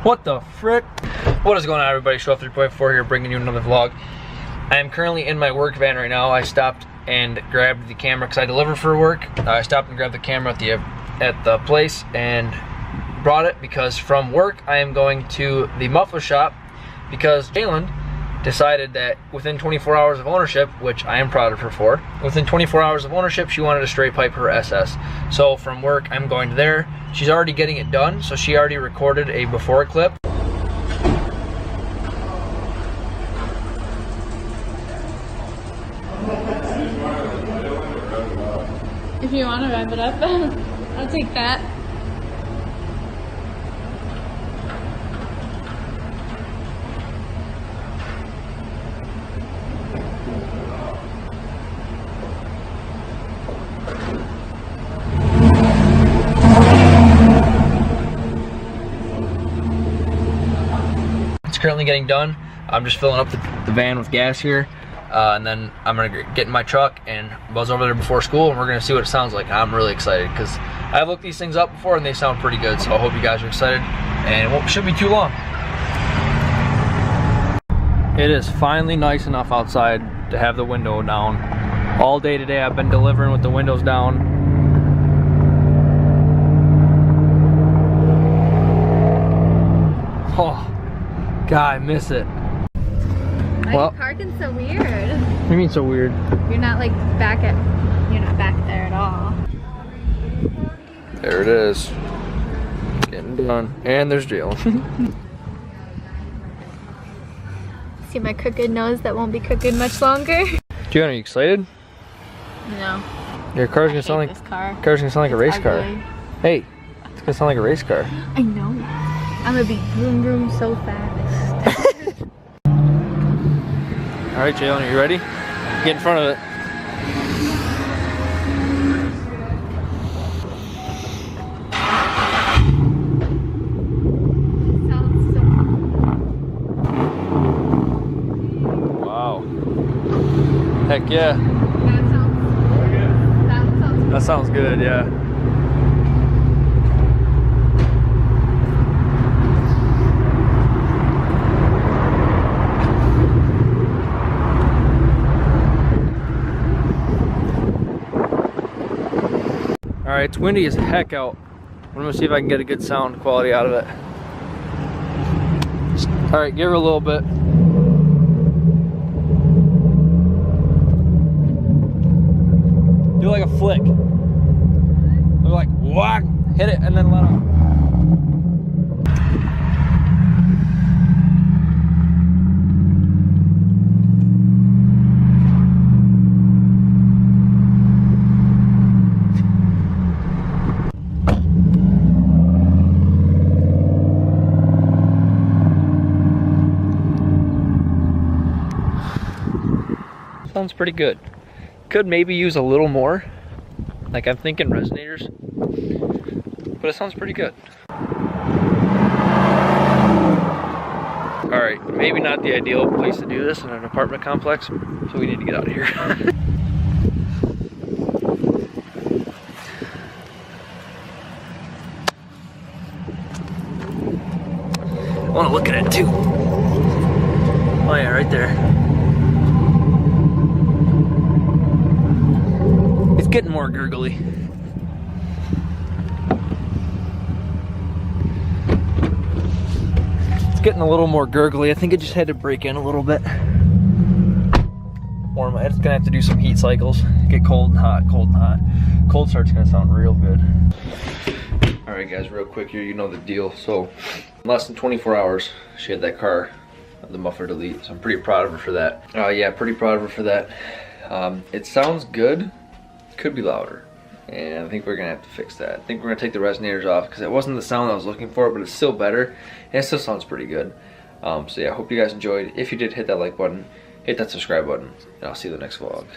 What the frick? What is going on, everybody? Show 3.4 here, bringing you another vlog. I am currently in my work van right now. I stopped and grabbed the camera because I deliver for work. I stopped and grabbed the camera at the place and brought it because from work I am going to the muffler shop because Jalen decided that within 24 hours of ownership, which I am proud of her for, within 24 hours of ownership, she wanted to straight pipe her SS. So from work, I'm going to there. She's already getting it done, so she already recorded a before clip. If you want to wrap it up, I'll take that. It's currently getting done. I'm just filling up the van with gas here. And then I'm gonna get in my truck and buzz over there before school, and we're gonna see what it sounds like. I'm really excited because I've looked these things up before and they sound pretty good. So I hope you guys are excited, and it shouldn't be too long. It is finally nice enough outside to have the window down. All day today I've been delivering with the windows down. Oh, God, I miss it. Why are you parking so weird? What do you mean so weird? You're not like you're not back there at all. There it is. Getting done. And there's Jalen. See my crooked nose that won't be crooked much longer? Jalen, are you excited? No. Your car's gonna sound like this car. Car's gonna sound like a race car. Ugly. Hey, it's gonna sound like a race car. I know. I'm gonna be vroom vroom so fast. All right, Jalen, are you ready? Get in front of it. Sounds so Wow. Heck yeah. That sounds good, yeah. All right, it's windy as heck out. I'm gonna see if I can get a good sound quality out of it. All right, give her a little bit. Do like a flick. Do like whack, hit it, and then let off. Sounds pretty good. Could maybe use a little more. Like I'm thinking resonators. But it sounds pretty good. Alright, maybe not the ideal place to do this in an apartment complex, so we need to get out of here. I want to look at it too. Oh yeah, right there. It's getting more gurgly. It's getting a little more gurgly. I think it just had to break in a little bit. Warm. It's gonna have to do some heat cycles. Get cold and hot, cold and hot. Cold start's gonna sound real good. All right, guys, real quick here, you know the deal. So, in less than 24 hours, she had that car, the muffler delete. So I'm pretty proud of her for that. Yeah, pretty proud of her for that. It sounds good. Could be louder, and I think we're gonna have to fix that. I think we're gonna take the resonators off because it wasn't the sound I was looking for, but it's still better, and it still sounds pretty good. So yeah, I hope you guys enjoyed. If you did, hit that like button, hit that subscribe button, and I'll see you in the next vlog.